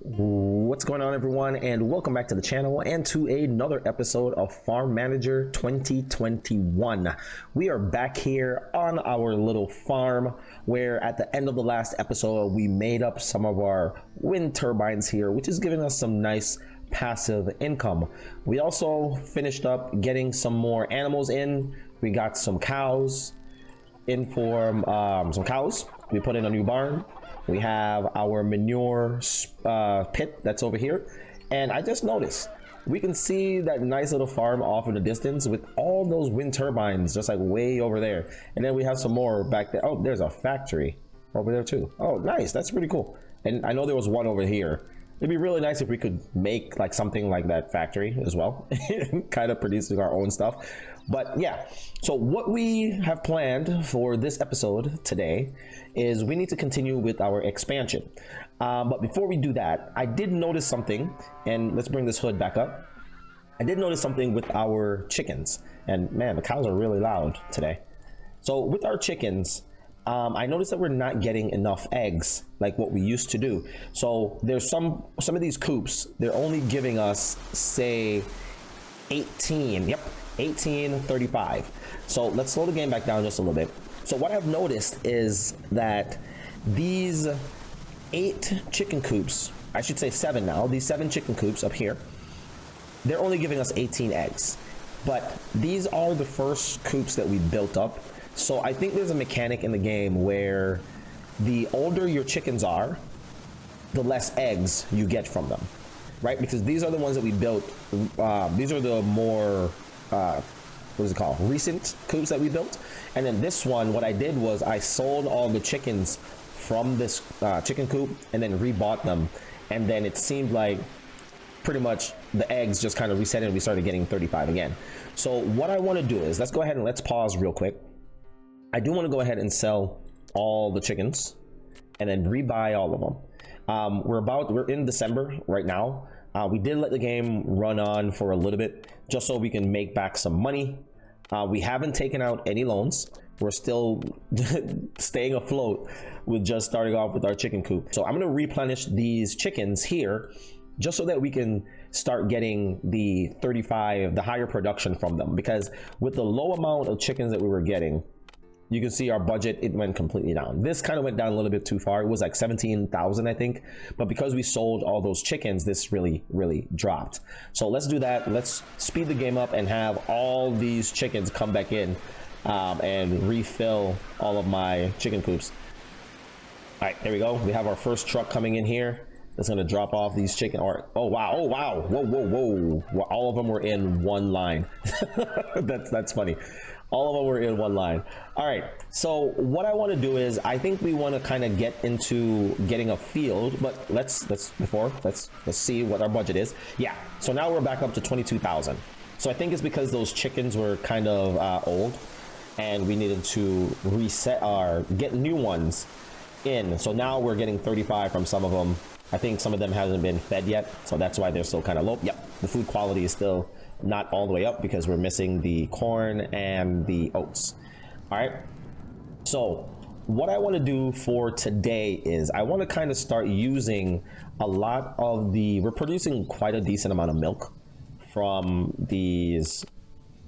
What's going on, everyone, and welcome back to the channel and to another episode of Farm Manager 2021. We are back here on our little farm where at the end of the last episode we made up some of our wind turbines here, which is giving us some nice passive income. We also finished up getting some more animals in. We got some cows in for some cows. We put in a new barn. We have our manure pit that's over here, and I just noticed we can see that nice little farm off in the distance with all those wind turbines just like way over there. And then we have some more back there. Oh, there's a factory over there too. Oh, nice. That's pretty cool. And I know there was one over here. It'd be really nice if we could make like something like that factory as well, kind of producing our own stuff. But yeah, so what we have planned for this episode today is we need to continue with our expansion. But before we do that, I did notice something, and let's bring this hood back up. I did notice something with our chickens, and man, the cows are really loud today. So with our chickens, I noticed that we're not getting enough eggs like what we used to do. So there's some of these coops, they're only giving us, say, 18. Yep, 1835. So let's slow the game back down just a little bit. So what I've noticed is that these 8 chicken coops, I should say 7 now, these 7 chicken coops up here, they're only giving us 18 eggs. But these are the first coops that we built up. So I think there's a mechanic in the game where the older your chickens are, the less eggs you get from them, right? Because these are the ones that we built. These are the more, what is it called? Recent coops that we built. And then this one, what I did was I sold all the chickens from this chicken coop and then rebought them. And then it seemed like pretty much the eggs just kind of reset and we started getting 35 again. So what I want to do is, let's go ahead and let's pause real quick. I do want to go ahead and sell all the chickens and then rebuy all of them. We're in December right now. We did let the game run on for a little bit just so we can make back some money. We haven't taken out any loans. We're still staying afloat with just starting off with our chicken coop. So I'm going to replenish these chickens here just so that we can start getting the 35, the higher production from them. Because with the low amount of chickens that we were getting, you can see our budget, it went completely down. This kind of went down a little bit too far. It was like 17,000, I think. But because we sold all those chickens, this really dropped. So let's do that. Let's speed the game up and have all these chickens come back in and refill all of my chicken coops. All right, there we go. We have our first truck coming in here. That's going to drop off these chicken. Oh, wow. Whoa. Well, all of them were in one line. That's funny. All of them were in one line. All right, so what I want to do is I think we want to kind of get into getting a field, but let's see what our budget is. Yeah, so now we're back up to 22,000. So I think it's because those chickens were kind of old and we needed to get new ones in. So now we're getting 35 from some of them. I think some of them hasn't been fed yet, so that's why they're still kind of low. Yep, the food quality is still not all the way up because we're missing the corn and the oats. All right, so what I want to do for today is I want to kind of start using a lot of we're producing quite a decent amount of milk from these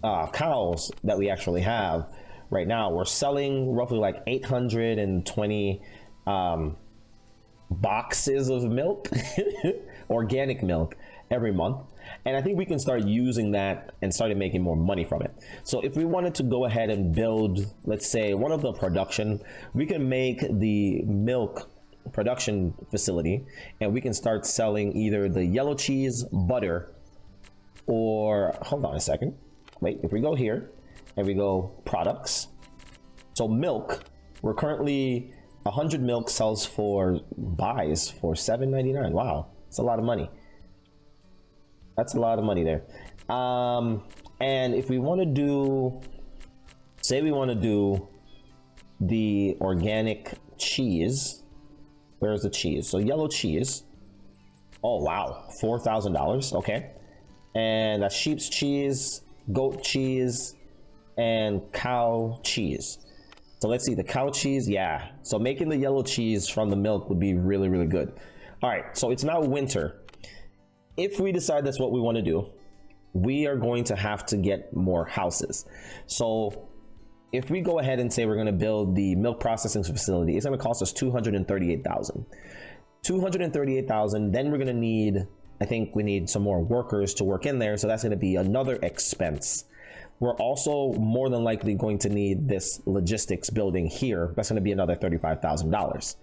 cows that we actually have right now. We're selling roughly like 820 boxes of milk, organic milk, every month. And I think we can start using that and started making more money from it. So if we wanted to go ahead and build, let's say, one of the production, we can make the milk production facility and we can start selling either the yellow cheese, butter, or hold on a second. Wait, if we go here and we go products. So milk, we're currently 100 milk buys for $7.99. Wow, it's a lot of money. That's a lot of money there. And if we want to do, say we want to do the organic cheese, where's the cheese? So yellow cheese. Oh, wow. $4,000. Okay. And that's sheep's cheese, goat cheese, and cow cheese. So let's see, the cow cheese, yeah. So making the yellow cheese from the milk would be really, really good. All right, so it's now winter. If we decide that's what we want to do, we are going to have to get more houses. So if we go ahead and say we're going to build the milk processing facility, it's going to cost us $238,000. $238,000. Then we're going to need, I think we need some more workers to work in there. So that's going to be another expense. We're also more than likely going to need this logistics building here. That's going to be another $35,000.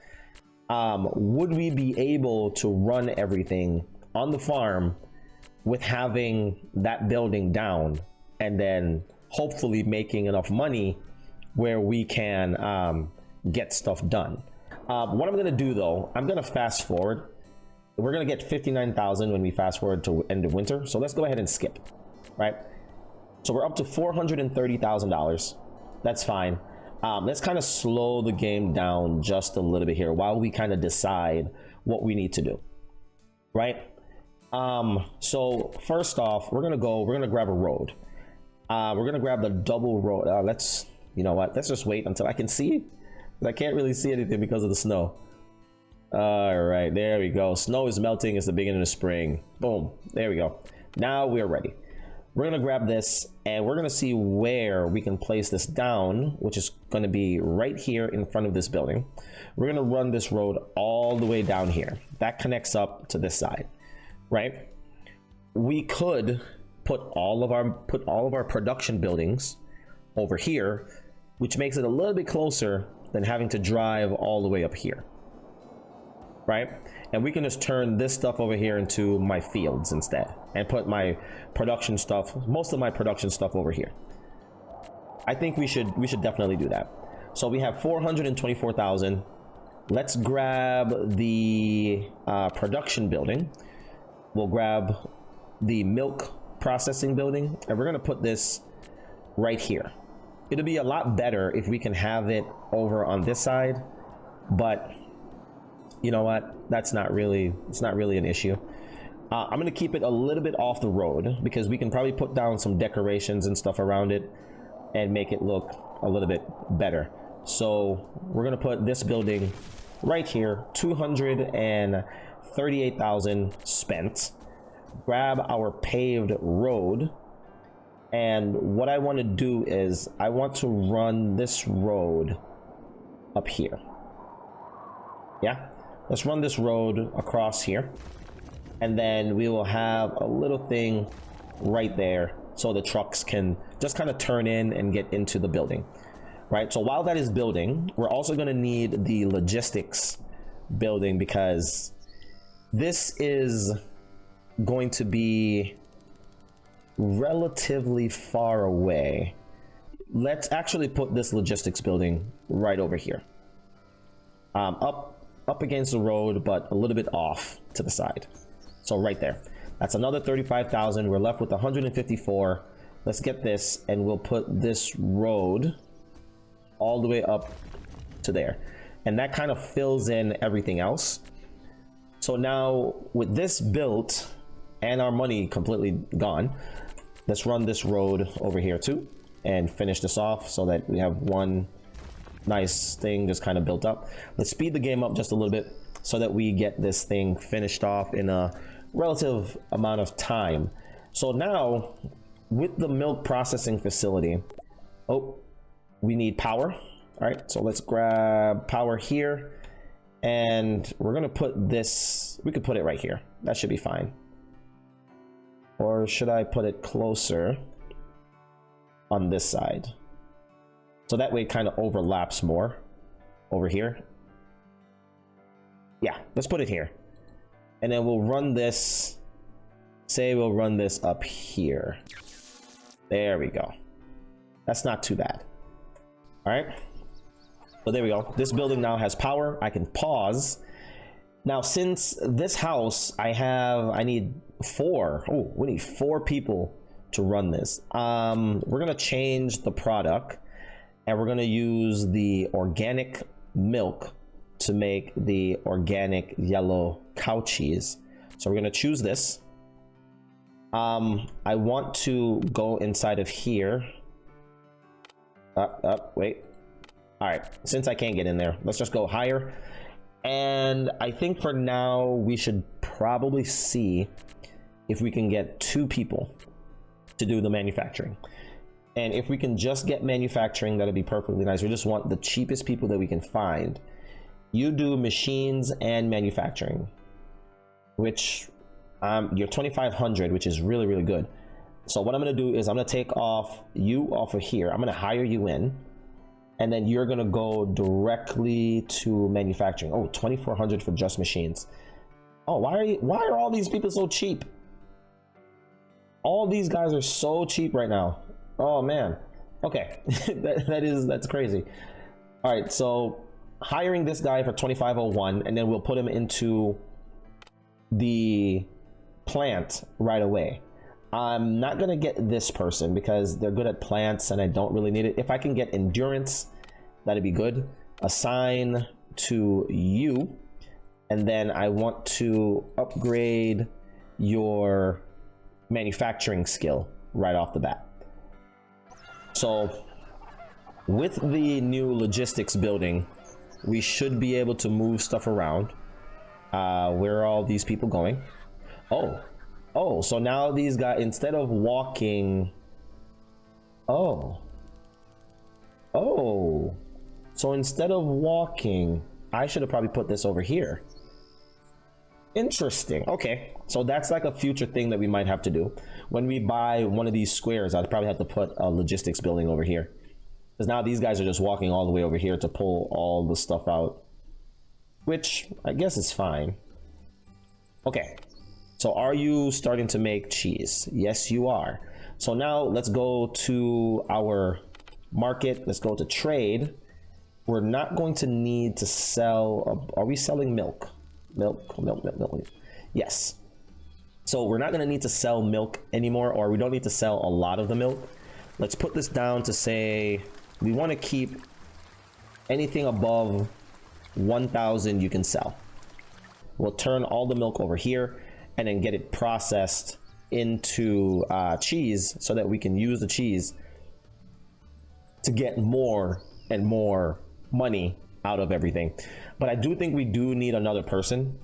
Would we be able to run everything on the farm with having that building down and then hopefully making enough money where we can get stuff done? What I'm going to do though, I'm going to fast forward. We're going to get 59,000 when we fast forward to end of winter. So let's go ahead and skip, right? So we're up to $430,000. That's fine. Let's kind of slow the game down just a little bit here while we kind of decide what we need to do, right? So first off, we're gonna grab a road. We're gonna grab the double road. You know what? Let's just wait until I can see. I can't really see anything because of the snow. All right, there we go. Snow is melting. It's the beginning of spring. Boom. There we go. Now we are ready. We're gonna grab this and we're gonna see where we can place this down, which is gonna be right here in front of this building. We're gonna run this road all the way down here. That connects up to this side, right? We could put all of our production buildings over here, which makes it a little bit closer than having to drive all the way up here, right? And we can just turn this stuff over here into my fields instead and put my production stuff, most of my production stuff over here. I think we should definitely do that. So we have 424,000. Let's grab the production building. We'll grab the milk processing building and we're gonna put this right here. It'll be a lot better if we can have it over on this side, but you know what? It's not really an issue. I'm gonna keep it a little bit off the road because we can probably put down some decorations and stuff around it and make it look a little bit better. So we're gonna put this building right here, 238,000 spent. Grab our paved road. And what I want to do is I want to run this road up here. Yeah. Let's run this road across here and then we will have a little thing right there so the trucks can just kind of turn in and get into the building, right? So while that is building, we're also going to need the logistics building because this is going to be relatively far away. Let's actually put this logistics building right over here, up against the road, but a little bit off to the side. So right there, that's another 35,000. We're left with 154. Let's get this and we'll put this road all the way up to there. And that kind of fills in everything else. So now with this built and our money completely gone, let's run this road over here too and finish this off so that we have one nice thing just kind of built up. Let's speed the game up just a little bit so that we get this thing finished off in a relative amount of time. So now with the milk processing facility, we need power. All right, so let's grab power here and we're gonna put this, we could put it right here. That should be fine. Or should I put it closer on this side? So that way it kind of overlaps more over here. Yeah, let's put it here. And then we'll run this, say we'll run this up here. There we go. That's not too bad. All right. So there we go. This building now has power. I can pause. Now, since this house, I need 4. Oh, we need 4 people to run this. We're gonna change the product and we're gonna use the organic milk to make the organic yellow cow cheese. So we're gonna choose this. I want to go inside of here. Wait. All right, since I can't get in there, let's just go higher. And I think for now we should probably see if we can get 2 people to do the manufacturing. And if we can just get manufacturing, that'd be perfectly nice. We just want the cheapest people that we can find. You do machines and manufacturing, which you're 2,500, which is really, really good. So what I'm gonna do is I'm gonna take you off of here. I'm gonna hire you in, and then you're gonna go directly to manufacturing. Oh, 2,400 for just machines. Oh, why are all these people so cheap? All these guys are so cheap right now. Oh man. Okay. that's crazy. All right, so hiring this guy for 2,501, and then we'll put him into the plant right away. I'm not gonna get this person because they're good at plants and I don't really need it. If I can get endurance, that'd be good. Assign to you, and then I want to upgrade your manufacturing skill right off the bat. So with the new logistics building, we should be able to move stuff around. Where are all these people going? Oh, so now these guys, instead of walking, so instead of walking, I should have probably put this over here. Interesting. Okay, so that's like a future thing that we might have to do. When we buy one of these squares, I'd probably have to put a logistics building over here, because now these guys are just walking all the way over here to pull all the stuff out, which I guess is fine. Okay, so are you starting to make cheese? Yes, you are. So now let's go to our market. Let's go to trade. We're not going to need to sell. Are we selling milk? Milk. Yes. So we're not going to need to sell milk anymore, or we don't need to sell a lot of the milk. Let's put this down to say we want to keep anything above 1,000 you can sell. We'll turn all the milk over here and then get it processed into cheese, so that we can use the cheese to get more and more money out of everything. But I do think we do need another person.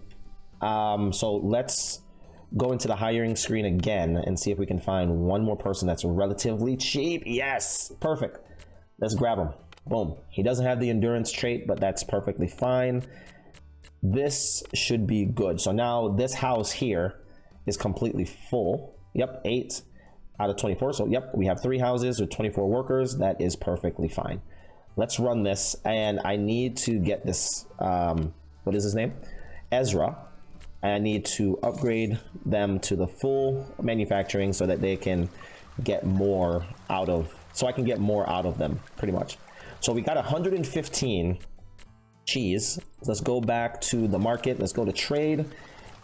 So let's go into the hiring screen again and see if we can find one more person that's relatively cheap. Yes, perfect. Let's grab him. Boom. He doesn't have the endurance trait, but that's perfectly fine. This should be good. So now this house here is completely full. Yep, 8 out of 24. So yep, we have 3 houses with 24 workers. That is perfectly fine. Let's run this, and I need to get this, what is his name? Ezra. I need to upgrade them to the full manufacturing so that they can get more out of, so I can get more out of them, pretty much. So we got 115 cheese. Let's go back to the market. Let's go to trade,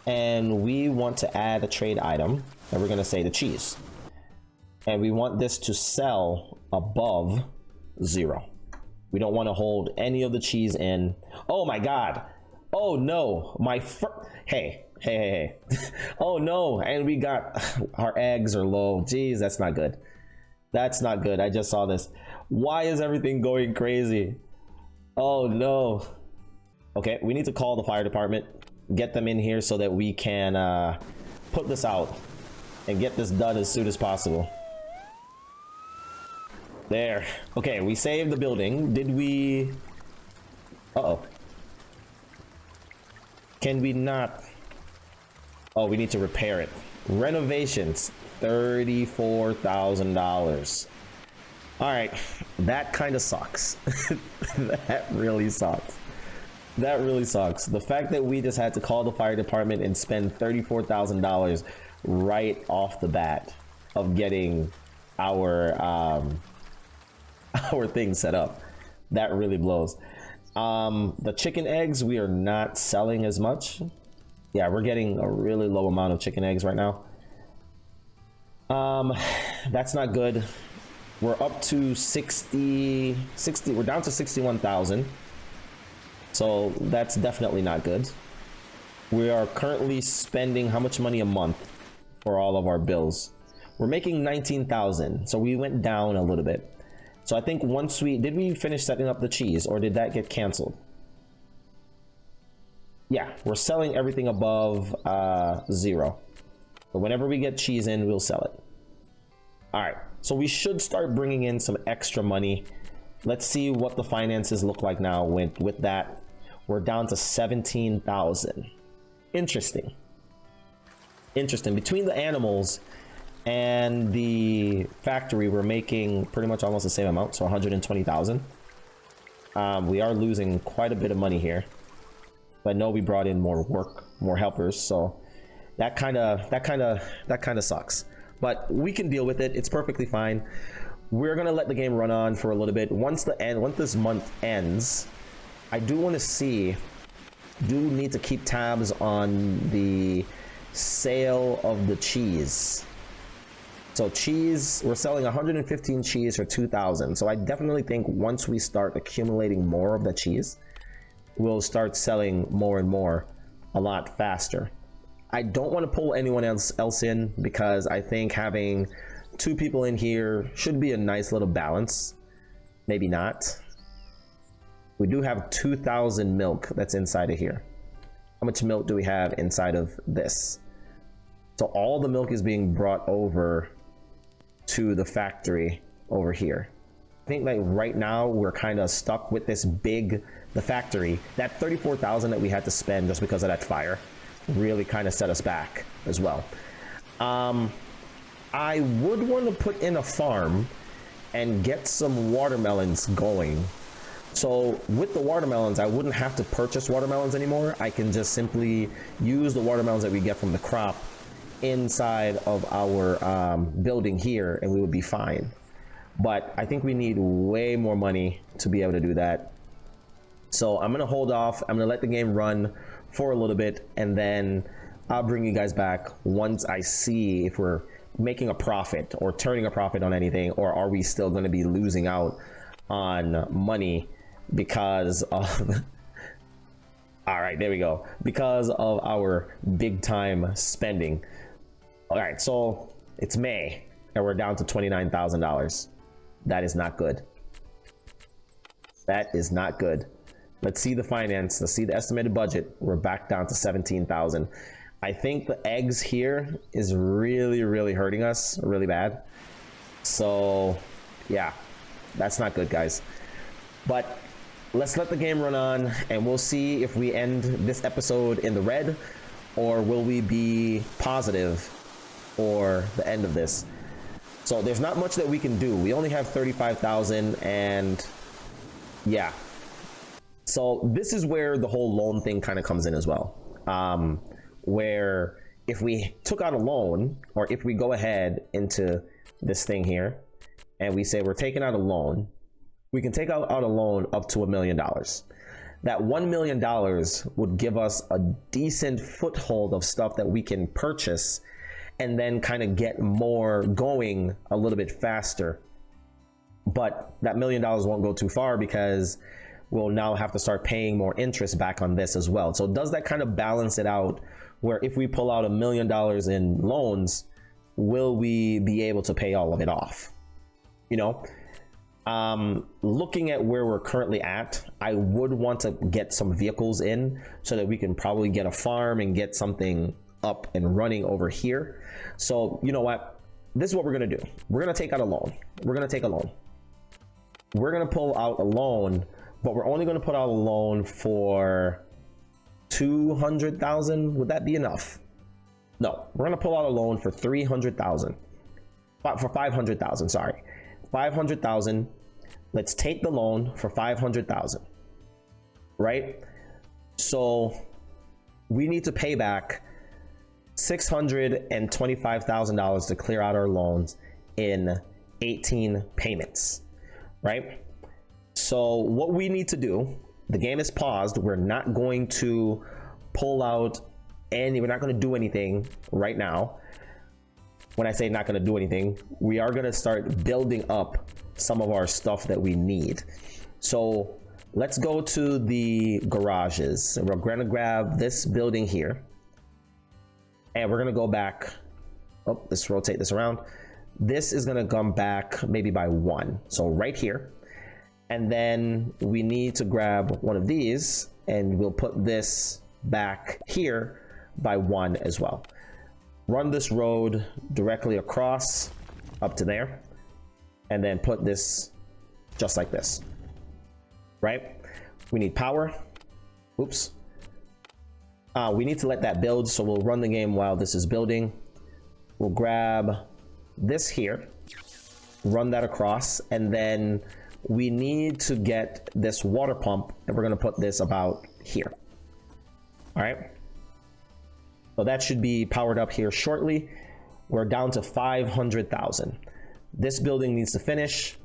and we want to add a trade item, and we're going to say the cheese, and we want this to sell above 0. We don't want to hold any of the cheese in. Oh my god. Oh no, hey. Oh no, and we got, our eggs are low. Jeez, that's not good. That's not good. I just saw this. Why is everything going crazy? Oh no. Okay, we need to call the fire department, get them in here so that we can put this out and get this done as soon as possible. There. Okay, we saved the building. Did we? Uh-oh. Can we not? Oh, we need to repair it. Renovations, $34,000. All right, that kind of sucks. That really sucks. That really sucks. The fact that we just had to call the fire department and spend $34,000 right off the bat of getting our thing set up, that really blows. The chicken eggs, we are not selling as much. Yeah, we're getting a really low amount of chicken eggs right now. That's not good. We're up to 60, we're down to 61,000. So that's definitely not good. We are currently spending how much money a month for all of our bills? We're making 19,000, so we went down a little bit. So I think once did we finish setting up the cheese, or did that get canceled? Yeah, we're selling everything above 0. But whenever we get cheese in, we'll sell it. All right, so we should start bringing in some extra money. Let's see what the finances look like now with that. We're down to 17,000. Interesting. Interesting. Between the animals and the factory, we're making pretty much almost the same amount, so 120,000. We are losing quite a bit of money here. But I know we brought in more work, more helpers, so that kind of sucks. But we can deal with it. It's perfectly fine. We're gonna let the game run on for a little bit. Once this month ends, I do want to see. Do need to keep tabs on the sale of the cheese. So cheese, we're selling 115 cheese for 2,000. So I definitely think once we start accumulating more of the cheese, we'll start selling more and more a lot faster. I don't want to pull anyone else in because I think having 2 people in here should be a nice little balance. Maybe not. We do have 2,000 milk that's inside of here. How much milk do we have inside of this? So all the milk is being brought over to the factory over here. I think like right now we're kind of stuck with the factory. That 34,000 that we had to spend just because of that fire really kind of set us back as well. I would want to put in a farm and get some watermelons going. So with the watermelons, I wouldn't have to purchase watermelons anymore. I can just simply use the watermelons that we get from the crop inside of our building here, and we would be fine. But I think we need way more money to be able to do that. So I'm gonna hold off. I'm gonna let the game run for a little bit, and then I'll bring you guys back once I see if we're making a profit or turning a profit on anything, or are we still going to be losing out on money because of all right, there we go, because of our big time spending. All right, so it's May and we're down to $29,000. That is not good. That is not good. Let's see the finance. Let's see the estimated budget. We're back down to 17,000. I think the eggs here is really hurting us really bad. So yeah, that's not good, guys. But let's let the game run on and we'll see if we end this episode in the red or will we be positive for the end of this. So there's not much that we can do. We only have 35,000 and yeah. So this is where the whole loan thing kind of comes in as well. Where if we took out a loan, or if we go ahead into this thing here and we say we're taking out a loan, we can take out a loan up to $1 million. That $1 million would give us a decent foothold of stuff that we can purchase and then kind of get more going a little bit faster. But that $1 million won't go too far because we'll now have to start paying more interest back on this as well. So does that kind of balance it out where if we pull out $1 million in loans, will we be able to pay all of it off? You know, looking at where we're currently at, I would want to get some vehicles in so that we can probably get a farm and get something up and running over here. So you know what? This is what we're going to do. We're going to take out a loan. We're going to take a loan. We're going to pull out a loan, but we're only going to put out a loan for 200,000. Would that be enough? No, we're going to pull out a loan for 300,000. For 500,000, sorry. 500,000. Let's take the loan for 500,000. Right? So we need to pay back $625,000 to clear out our loans in 18 payments. Right? So what we need to do, the game is paused. We're not going to pull out we're not going to do anything right now. When I say not going to do anything, we are going to start building up some of our stuff that we need. So let's go to the garages. And we're going to grab this building here. And we're going to go back. Oh, let's rotate this around. This is going to come back maybe by 1. So right here. And then we need to grab one of these and we'll put this back here by 1 as well. Run this road directly across up to there, and then put this just like this, right? We need power. Oops. We need to let that build, so we'll run the game while this is building. We'll grab this here, run that across, and then we need to get this water pump, and we're going to put this about here. All right. So that should be powered up here shortly. We're down to 500,000. This building needs to finish.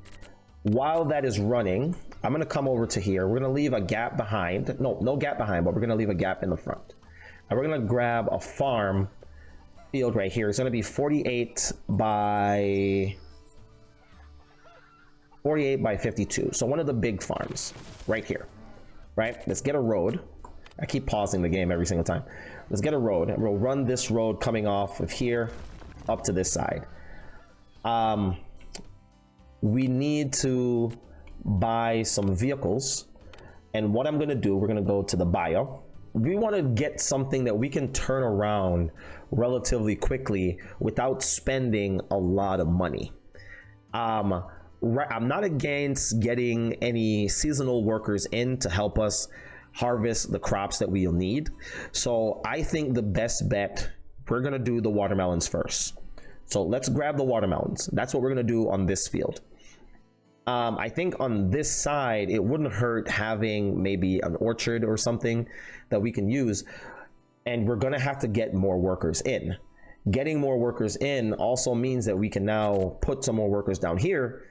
While that is running, I'm going to come over to here. We're going to leave a gap behind. No gap behind, but we're going to leave a gap in the front. And we're going to grab a farm field right here. It's going to be 48 by 52. So one of the big farms right here, right? Let's get a road. I keep pausing the game every single time. Let's get a road, and we'll run this road coming off of here up to this side. We need to buy some vehicles, and what I'm going to do, we're going to go to the bio. We want to get something that we can turn around relatively quickly without spending a lot of money. I'm not against getting any seasonal workers in to help us harvest the crops that we'll need. So I think the best bet, we're going to do the watermelons first. So let's grab the watermelons. That's what we're going to do on this field. I think on this side, it wouldn't hurt having maybe an orchard or something that we can use. And we're going to have to get more workers in. Getting more workers in also means that we can now put some more workers down here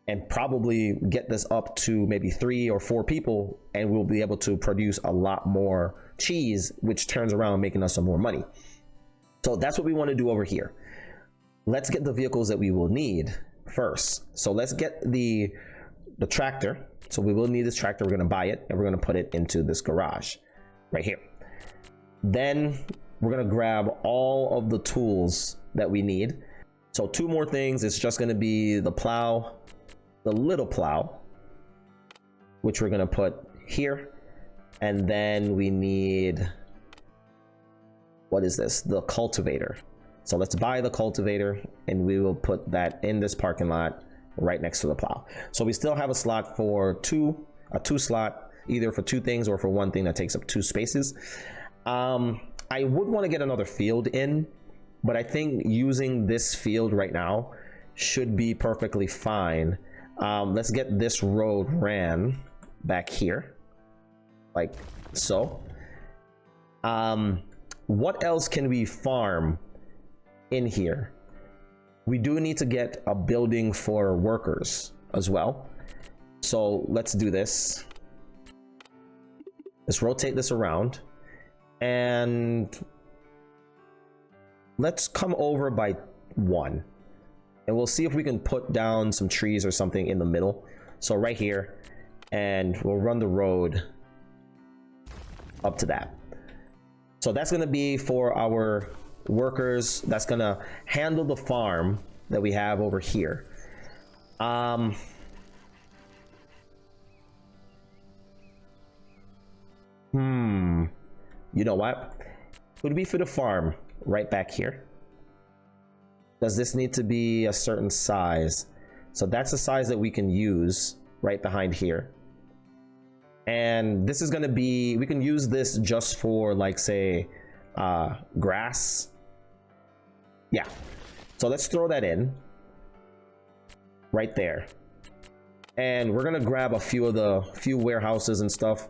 and probably get this up to maybe 3 or 4 people, and we'll be able to produce a lot more cheese, which turns around making us some more money. So that's what we want to do over here. Let's get the vehicles that we will need first. So let's get the tractor. So we will need this tractor. We're going to buy it, and we're going to put it into this garage right here. Then we're going to grab all of the tools that we need. So 2 more things. It's just going to be the plow, the little plow, which we're going to put here. And then we need, what is this? The cultivator. So let's buy the cultivator, and we will put that in this parking lot right next to the plow. So we still have a slot for a 2 slot, either for 2 things or for 1 thing that takes up 2 spaces. I would want to get another field in, but I think using this field right now should be perfectly fine. Let's get this road ran back here, like so. What else can we farm in here? We do need to get a building for workers as well. So let's do this. Let's rotate this around, and let's come over by 1, and we'll see if we can put down some trees or something in the middle. So right here, and we'll run the road up to that. So that's going to be for our workers. That's going to handle the farm that we have over here. You know what? Would be for the farm right back here. Does this need to be a certain size? So that's the size that we can use right behind here. And this is going to be, we can use this just for, like, say, grass. Yeah. So let's throw that in right there. And we're going to grab a few warehouses and stuff.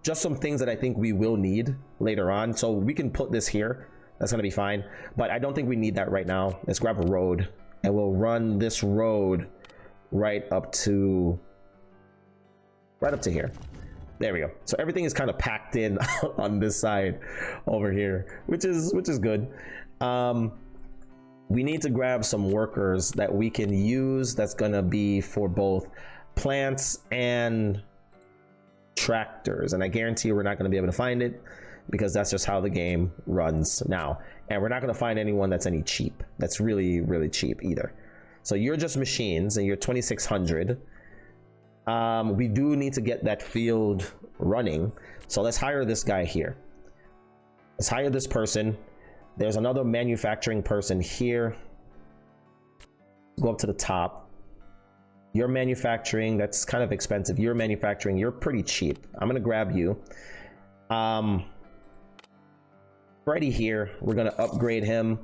Just some things that I think we will need later on. So we can put this here. That's going to be fine. But I don't think we need that right now. Let's grab a road, and we'll run this road right up to here. There we go. So everything is kind of packed in on this side over here, which is good. We need to grab some workers that we can use. That's going to be for both plants and tractors, and I guarantee we're not going to be able to find it, because that's just how the game runs now. And we're not going to find anyone that's that's really, really cheap either. So you're just machines, and you're 2,600. We do need to get that field running, so let's hire this guy here. Let's hire this person. There's another manufacturing person here. Go up to the top. You're manufacturing, that's kind of expensive. You're manufacturing, you're pretty cheap. I'm gonna grab you. Freddy here, we're gonna upgrade him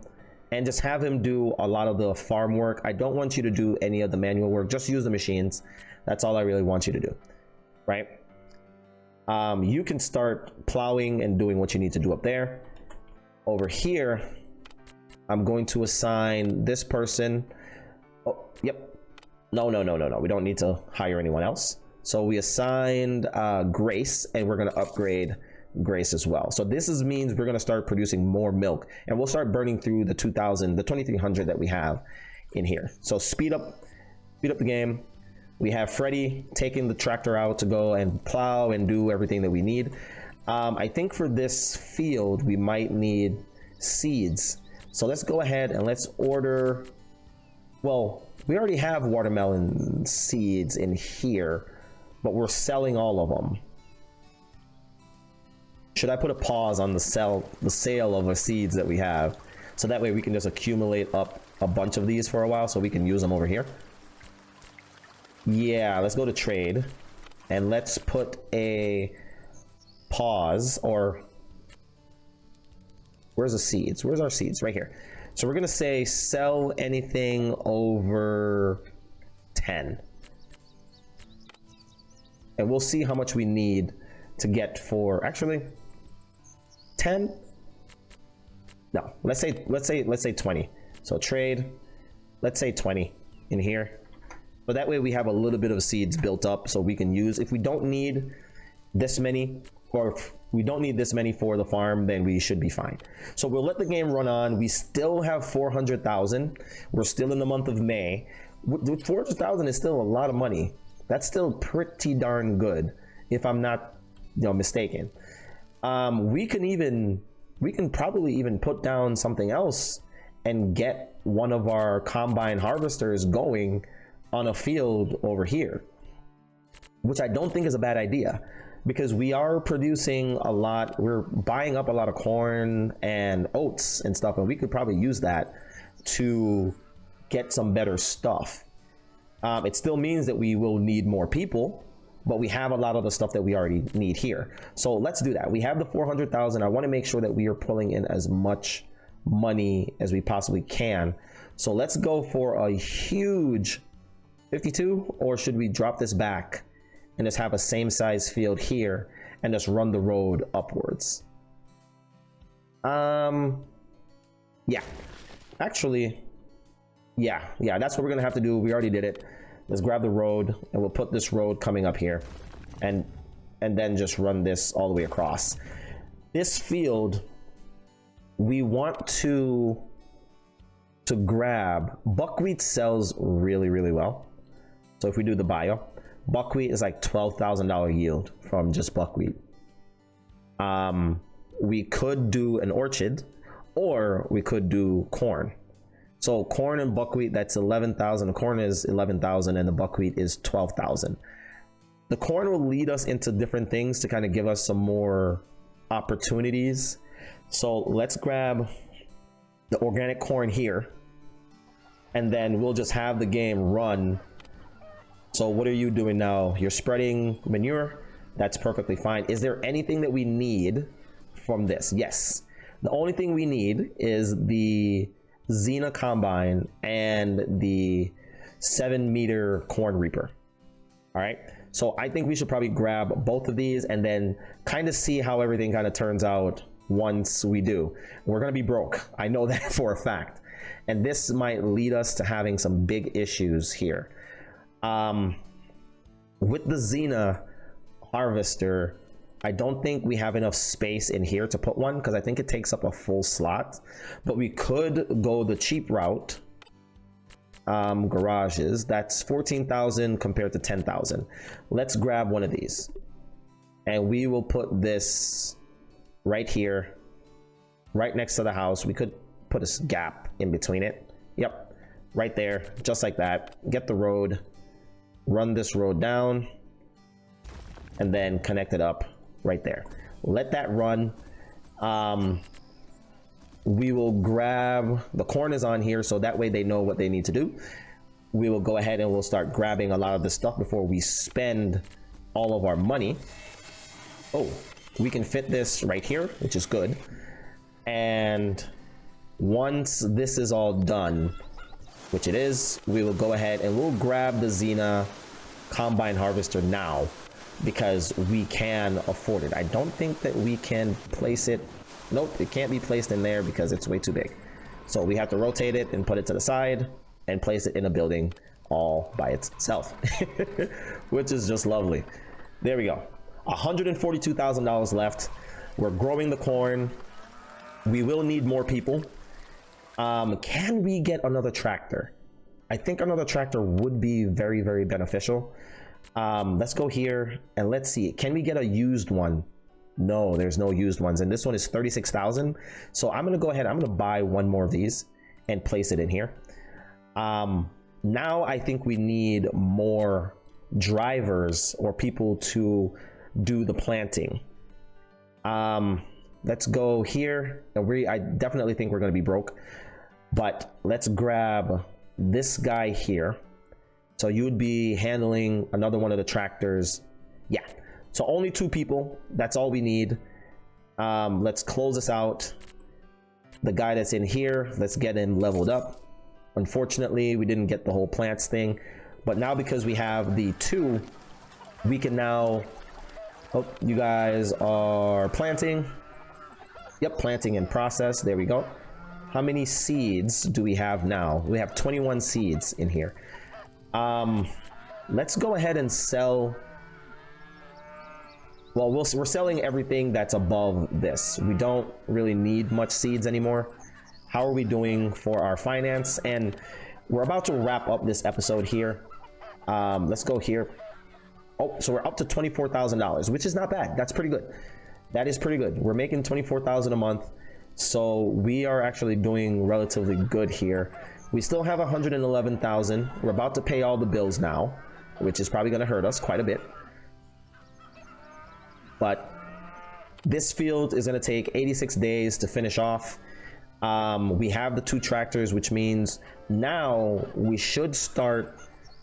and just have him do a lot of the farm work. I don't want you to do any of the manual work, just use the machines. That's all I really want you to do, right? You can start plowing and doing what you need to do up there. Over here, I'm going to assign this person. Oh, yep. No. We don't need to hire anyone else. So we assigned Grace, and we're going to upgrade Grace as well. So this means we're going to start producing more milk, and we'll start burning through the 2300 that we have in here. So speed up the game. We have Freddy taking the tractor out to go and plow and do everything that we need. I think for this field we might need seeds. So let's go ahead and let's order. Well, we already have watermelon seeds in here, but we're selling all of them. Should I put a pause on the sale of the seeds that we have, so that way we can just accumulate up a bunch of these for a while so we can use them over here? Yeah, let's go to trade and let's put a pause. Or where's the seeds? Where's our seeds? Right here. So we're gonna say sell anything over 10, and we'll see how much we need to get for actually 10. No, let's say 20. So trade, let's say 20 in here. But that way we have a little bit of seeds built up so we can use. If we don't need this many, or if we don't need this many for the farm, then we should be fine. So we'll let the game run on. We still have 400,000. We're still in the month of May. 400,000 is still a lot of money. That's still pretty darn good, if I'm not, mistaken. We can probably even put down something else and get one of our combine harvesters going on a field over here, which I don't think is a bad idea, because we are producing a lot. We're buying up a lot of corn and oats and stuff, and we could probably use that to get some better stuff. It still means that we will need more people, but we have a lot of the stuff that we already need here. So let's do that. We have the 400,000. I want to make sure that we are pulling in as much money as we possibly can. So let's go for a huge 52, or should we drop this back and just have a same size field here and just run the road upwards? Yeah, actually, yeah, that's what we're gonna have to do. We already did it. Let's grab the road, and we'll put this road coming up here, and then just run this all the way across. This field, we want to grab buckwheat. Sells really well. So if we do the bio, buckwheat is like $12,000 yield from just buckwheat. We could do an orchard, or we could do corn. So corn and buckwheat, that's 11,000. The corn is 11,000 and the buckwheat is 12,000. The corn will lead us into different things to kind of give us some more opportunities. So let's grab the organic corn here, and then we'll just have the game run. So what are you doing now? You're spreading manure. That's perfectly fine. Is there anything that we need from this? Yes. The only thing we need is the Xena combine and the 7-meter corn reaper. All right. So I think we should probably grab both of these and then kind of see how everything kind of turns out once we do. We're going to be broke. I know that for a fact. And this might lead us to having some big issues here. With the Xena harvester, I don't think we have enough space in here to put one, because I think it takes up a full slot. But we could go the cheap route. Garages, that's 14,000 compared to 10,000. Let's grab one of these, and we will put this right here, right next to the house. We could put a gap in between it. Yep, right there, just like that. Get the road, run this road down, and then connect it up right there. Let that run. We will grab, the corn is on here, so that way they know what they need to do. We will go ahead and we'll start grabbing a lot of this stuff before we spend all of our money. Oh, we can fit this right here, which is good. And once this is all done, which it is, we will go ahead and we'll grab the Xena combine harvester now because we can afford it. I don't think that we can place it. Nope, it can't be placed in there because it's way too big. So we have to rotate it and put it to the side and place it in a building all by itself, which is just lovely. There we go. $142,000 left. We're growing the corn. We will need more people. Can we get another tractor? I think another tractor would be very, very beneficial. Let's go here and let's see. Can we get a used one? No, there's no used ones. And this one is 36,000. So I'm going to go ahead. I'm going to buy one more of these and place it in here. Now I think we need more drivers or people to do the planting. Let's go here. I definitely think we're going to be broke, but let's grab this guy here. So you would be handling another one of the tractors. Yeah. So only 2 people. That's all we need. Let's close this out. The guy that's in here, let's get him leveled up. Unfortunately, we didn't get the whole plants thing, but now because we have the 2, we can now. Oh, you guys are planting. Yep, planting in process. There we go. How many seeds do we have now? We have 21 seeds in here. Let's go ahead and sell. Well, we're selling everything that's above this. We don't really need much seeds anymore. How are we doing for our finance? And we're about to wrap up this episode here. Let's go here. Oh, so we're up to $24,000, which is not bad. That's pretty good. That is pretty good. We're making $24,000 a month. So we are actually doing relatively good here. We still have $111,000. We're about to pay all the bills now, which is probably going to hurt us quite a bit. But this field is going to take 86 days to finish off. We have the 2 tractors, which means now we should start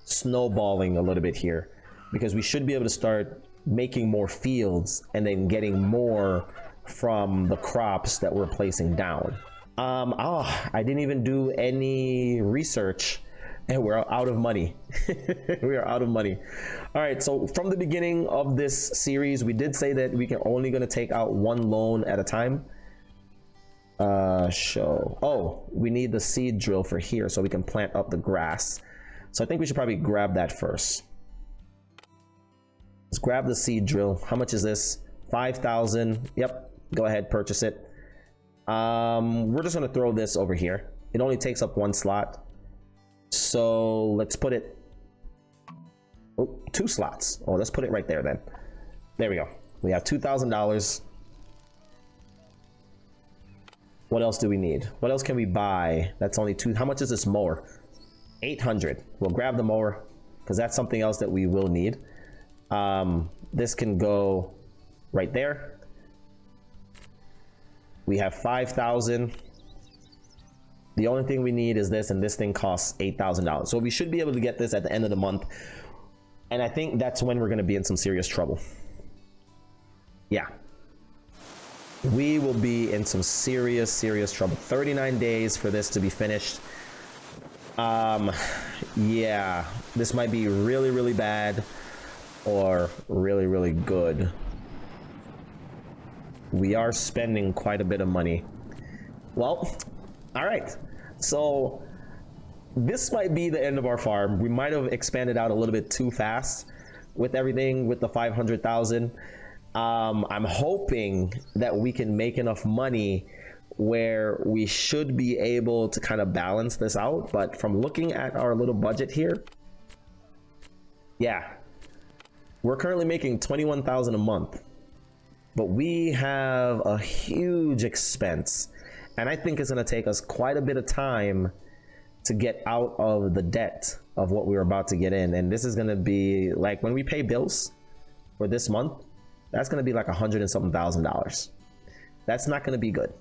snowballing a little bit here, because we should be able to start making more fields and then getting more from the crops that we're placing down. I didn't even do any research and we're out of money. We are out of money. All right, so from the beginning of this series, we did say that we can only going to take out 1 loan at a time. Oh, we need the seed drill for here so we can plant up the grass. So I think we should probably grab that first. Let's grab the seed drill. How much is this? 5,000. Yep, go ahead, purchase it. We're just going to throw this over here. It only takes up 1 slot. So let's put it, 2 slots. Oh, let's put it right there then. There we go. We have $2,000. What else do we need? What else can we buy? That's only 2. How much is this mower? 800. We'll grab the mower because that's something else that we will need. This can go right there. We have 5,000. The only thing we need is this, and this thing costs $8,000. So we should be able to get this at the end of the month. And I think that's when we're going to be in some serious trouble. Yeah. We will be in some serious, serious trouble. 39 days for this to be finished. Yeah, this might be really, really bad or really, really good. We are spending quite a bit of money. Well, all right. So this might be the end of our farm. We might have expanded out a little bit too fast with everything with the 500,000. I'm hoping that we can make enough money where we should be able to kind of balance this out. But from looking at our little budget here, yeah, we're currently making 21,000 a month, but we have a huge expense. And I think it's going to take us quite a bit of time to get out of the debt of what we were about to get in. And this is going to be like when we pay bills for this month, that's going to be like $100 and something thousand. That's not going to be good.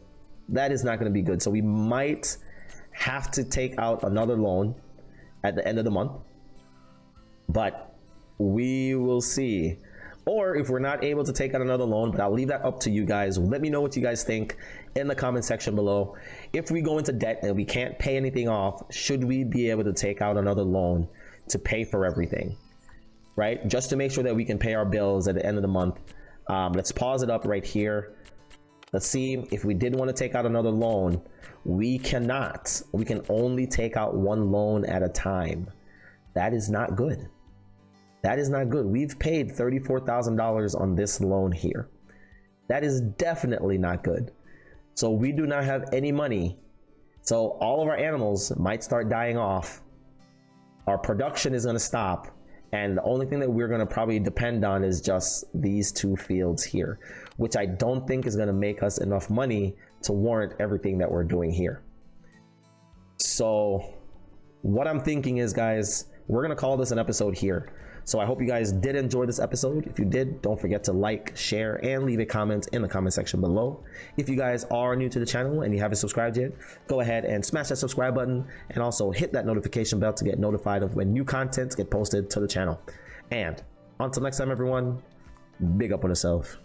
That is not going to be good. So we might have to take out another loan at the end of the month, but we will see. Or if we're not able to take out another loan, but I'll leave that up to you guys. Let me know what you guys think in the comment section below. If we go into debt and we can't pay anything off, should we be able to take out another loan to pay for everything, right? Just to make sure that we can pay our bills at the end of the month. Let's pause it up right here. Let's see if we did want to take out another loan. We cannot. We can only take out one loan at a time. That is not good. That is not good. We've paid $34,000 on this loan here. That is definitely not good. So we do not have any money. So all of our animals might start dying off. Our production is going to stop. And the only thing that we're going to probably depend on is just these 2 fields here, which I don't think is going to make us enough money to warrant everything that we're doing here. So what I'm thinking is, guys, we're going to call this an episode here. So I hope you guys did enjoy this episode. If you did, don't forget to like, share, and leave a comment in the comment section below. If you guys are new to the channel and you haven't subscribed yet, go ahead and smash that subscribe button and also hit that notification bell to get notified of when new content get posted to the channel. And until next time, everyone, big up on yourself.